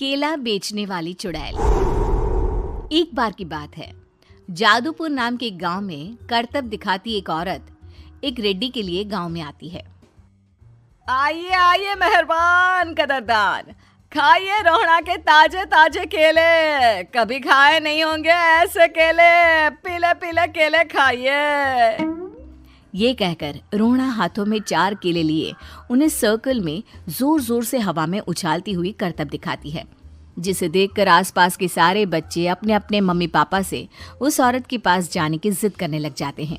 केला बेचने वाली चुड़ैल। एक बार की बात है, जादूपुर नाम के एक गांव में करतब दिखाती एक औरत एक रेड्डी के लिए गांव में आती है। आइए आइए मेहरबान कदरदान, खाइए रोहड़ा के ताजे ताजे केले। कभी खाए नहीं होंगे ऐसे केले, पीले पीले केले खाइए। ये कहकर रोहड़ा हाथों में 4 केले लिए उन्हें सर्कल में जोर जोर से हवा में उछालती हुई करतब दिखाती है, जिसे देखकर आसपास के सारे बच्चे अपने अपने मम्मी पापा से उस औरत के पास जाने की जिद करने लग जाते हैं।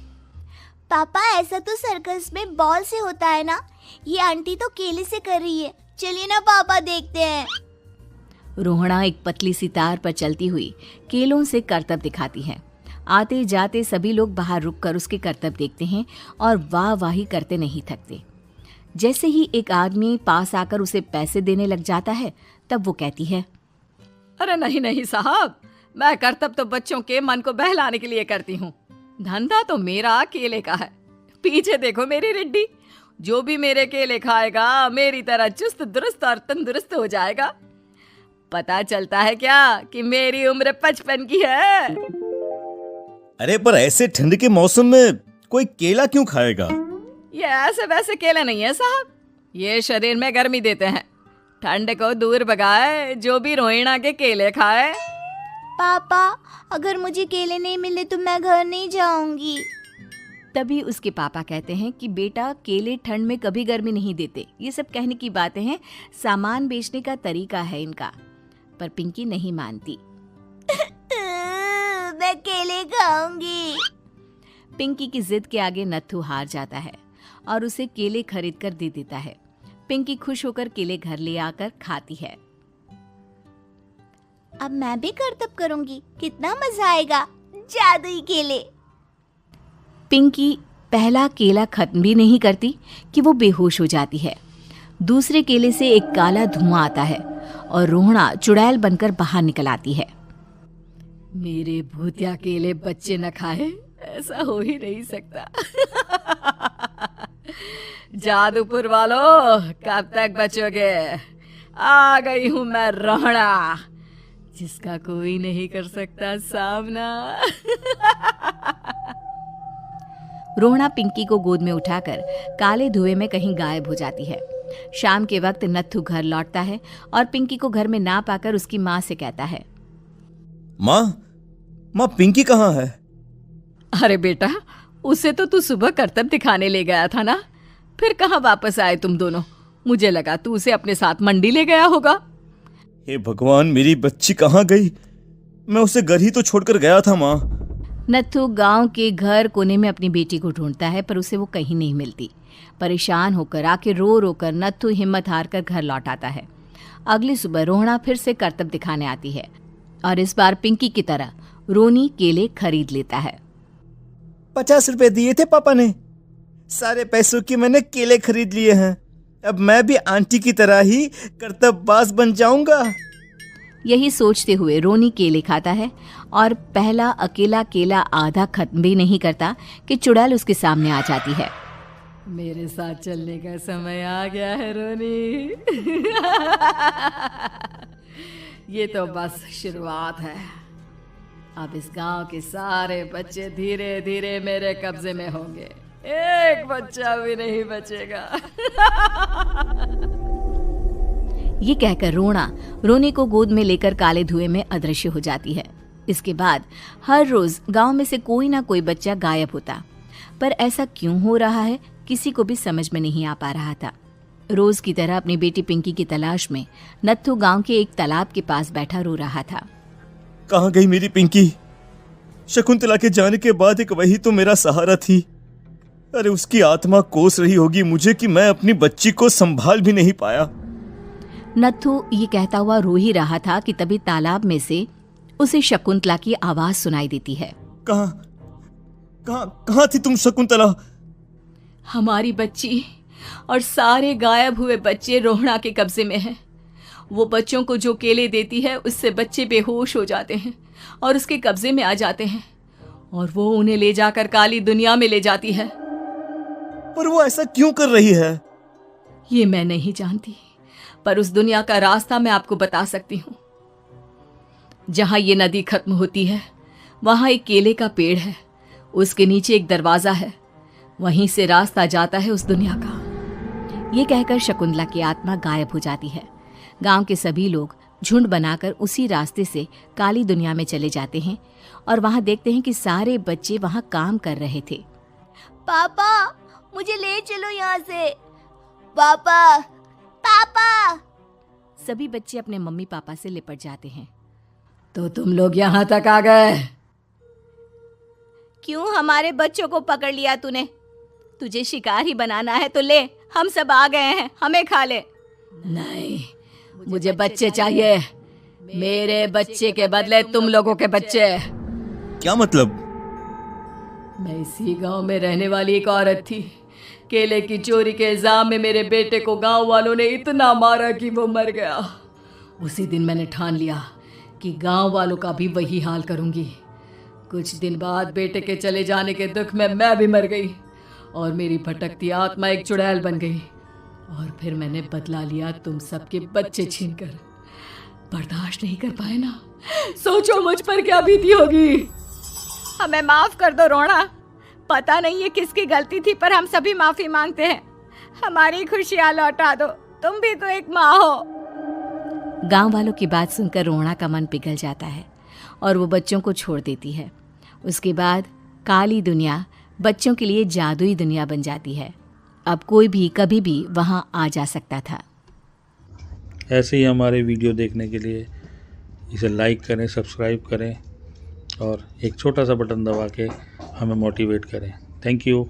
पापा, ऐसा तो सर्कस में बॉल से होता है ना, ये आंटी तो केले से कर रही है। चलिए ना पापा, देखते हैं। रोहड़ा एक पतली सी तार पर चलती हुई केलों से करतब दिखाती है। आते जाते सभी लोग बाहर रुककर उसके करतब देखते हैं और वाह वाही करते नहीं थकते। जैसे ही एक आदमी पास आकर उसे पैसे देने लग जाता है, तब वो कहती है, अरे नहीं नहीं साहब, मैं करतब तो बच्चों के मन को बहलाने के लिए करती हूँ। धंधा तो मेरा केले का है। पीछे देखो मेरी रिड्डी, जो भी मेरे केले खाएगा मेरी तरह चुस्त दुरुस्त और तंदुरुस्त हो जाएगा। पता चलता है क्या कि मेरी उम्र 55 की है। अरे पर ऐसे ठंड के मौसम में कोई केला क्यों खाएगा? ये ऐसे वैसे केले नहीं है साहब, ये शरीर में गर्मी देते हैं। ठंड को दूर भगाए जो भी रोहिणा के केले खाए। पापा, अगर मुझे केले नहीं मिले तो मैं घर नहीं जाऊंगी। तभी उसके पापा कहते हैं कि बेटा, केले ठंड में कभी गर्मी नहीं देते। ये सब कहने की बातें हैं, सामान बेचने का तरीका है इनका। पर पिंकी नहीं मानती। मैं केले खाऊंगी। पिंकी की जिद के आगे नत्थू हार जाता है और उसे केले खरीद कर दे देता है। पिंकी खुश होकर केले घर ले आकर खाती है। अब मैं भी करतब करूंगी, कितना मजा आएगा। जादुई केले। पिंकी पहला केला खत्म भी नहीं करती कि वो बेहोश हो जाती है। दूसरे केले से एक काला धुआं आता है और रोहड़ा चुड़ैल बनकर बाहर निकल आती है। मेरे भूतिया केले बच्चे न खाए, ऐसा हो ही नहीं सकता। जादूपुर वालों, कब तक बचोगे? आ गई हूं मैं रोहड़ा, जिसका कोई नहीं कर सकता सामना। रोहड़ा पिंकी को गोद में उठाकर काले धुएं में कहीं गायब हो जाती है। शाम के वक्त नत्थू घर लौटता है और पिंकी को घर में ना पाकर उसकी माँ से कहता है, माँ पिंकी कहाँ है? अरे बेटा, उसे तो तू सुबह करतब दिखाने ले गया था ना, फिर कहाँ वापस आए तुम दोनों? मुझे लगा तू उसे अपने साथ मंडी ले गया होगा। हे भगवान, मेरी बच्ची कहाँ गई? मैं उसे घर ही तो छोड़कर गया था माँ। नत्थू गांव के घर कोने में अपनी बेटी को ढूंढता है, पर उसे वो कहीं नहीं मिलती। परेशान होकर आके रो रो कर नत्थू हिम्मत हार कर घर लौट आता है। अगली सुबह रोहड़ा फिर से करतब दिखाने आती है और इस बार पिंकी की तरह रोनी केले खरीद लेता है। 50 रुपए दिए थे पापा ने, सारे पैसों की मैंने केले खरीद लिए हैं। अब मैं भी आंटी की तरह ही करतबबाज बन जाऊंगा। यही सोचते हुए रोनी केले खाता है और पहला अकेला केला आधा खत्म भी नहीं करता कि चुड़ैल उसके सामने आ जाती है। मेरे साथ चलने का समय आ गया है रोनी। ये तो बस शुरुआत है। अब इस गांव के सारे बच्चे धीरे धीरे मेरे कब्जे में होंगे, एक बच्चा भी नहीं बचेगा। ये कहकर रोना रोनी को गोद में लेकर काले धुएं में अदृश्य हो जाती है। इसके बाद हर रोज गांव में से कोई ना कोई बच्चा गायब होता, पर ऐसा क्यों हो रहा है किसी को भी समझ में नहीं आ पा रहा था। रोज की तरह अपनी बेटी पिंकी की तलाश में नत्थू गांव के एक तालाब के पास बैठा रो रहा था। कहाँ गई मेरी पिंकी? शकुंतला के जाने के बाद एक वही तो मेरा सहारा थी। अरे उसकी आत्मा कोस रही होगी मुझे कि मैं अपनी बच्ची को संभाल भी नहीं पाया। नत्थू ये कहता हुआ रो ही रहा था कि तभी तालाब में से उसे शकुंतला की आवाज सुनाई देती है। कहाँ थी तुम शकुंतला? हमारी बच्ची और सारे गायब हुए बच्चे रोहड़ा के कब्जे में हैं। वो बच्चों को जो केले देती है उससे बच्चे बेहोश हो जाते हैं और उसके कब्जे में आ जाते हैं और वो उन्हें ले जाकर काली दुनिया में ले जाती है। पर वो ऐसा क्यों कर रही है? ये मैं नहीं जानती, पर उस दुनिया का रास्ता मैं आपको बता सकती हूँ। जहां ये नदी खत्म होती है वहां एक केले का पेड़ है, उसके नीचे एक दरवाजा है, वहीं से रास्ता जाता है उस दुनिया का। ये कहकर शकुंतला की आत्मा गायब हो जाती है। गांव के सभी लोग झुंड बनाकर उसी रास्ते से काली दुनिया में चले जाते हैं और वहां देखते हैं कि सारे बच्चे वहां काम कर रहे थे। पापा मुझे ले चलो यहाँ से। पापा पापा। सभी बच्चे अपने मम्मी पापा से लिपट जाते हैं। तो तुम लोग यहाँ तक आ गए? क्यों हमारे बच्चों को पकड़ लिया तूने? तुझे शिकार ही बनाना है तो ले, हम सब आ गए हैं, हमें खा ले। नहीं, मुझे बच्चे चाहिए, मेरे बच्चे के बदले तुम लोगों के बच्चे। क्या मतलब? मैं इसी गांव में रहने वाली एक औरत थी। केले की चोरी के इल्जाम में मेरे बेटे को गांव वालों ने इतना मारा कि वो मर गया। उसी दिन मैंने ठान लिया कि गांव वालों का भी वही हाल करूंगी। कुछ दिन बाद बेटे के चले जाने के दुख में मैं भी मर गई और मेरी भटकती आत्मा एक चुड़ैल बन गई। और फिर मैंने बदला लिया तुम सबके बच्चे छीनकर। बर्दाश्त नहीं कर पाए ना, सोचो मुझ पर क्या बीती होगी। हमें माफ कर दो रोना, पता नहीं ये किसकी गलती थी पर हम सभी माफी मांगते हैं। हमारी खुशियां लौटा दो, तुम भी तो एक माँ हो। गांव वालों की बात सुनकर रोना का मन पिघल जाता है और वो बच्चों को छोड़ देती है। उसके बाद काली दुनिया बच्चों के लिए जादुई दुनिया बन जाती है। अब कोई भी कभी भी वहां आ जा सकता था। ऐसे ही हमारे वीडियो देखने के लिए इसे लाइक करें, सब्सक्राइब करें और एक छोटा सा बटन दबा के हमें मोटिवेट करें। Thank you.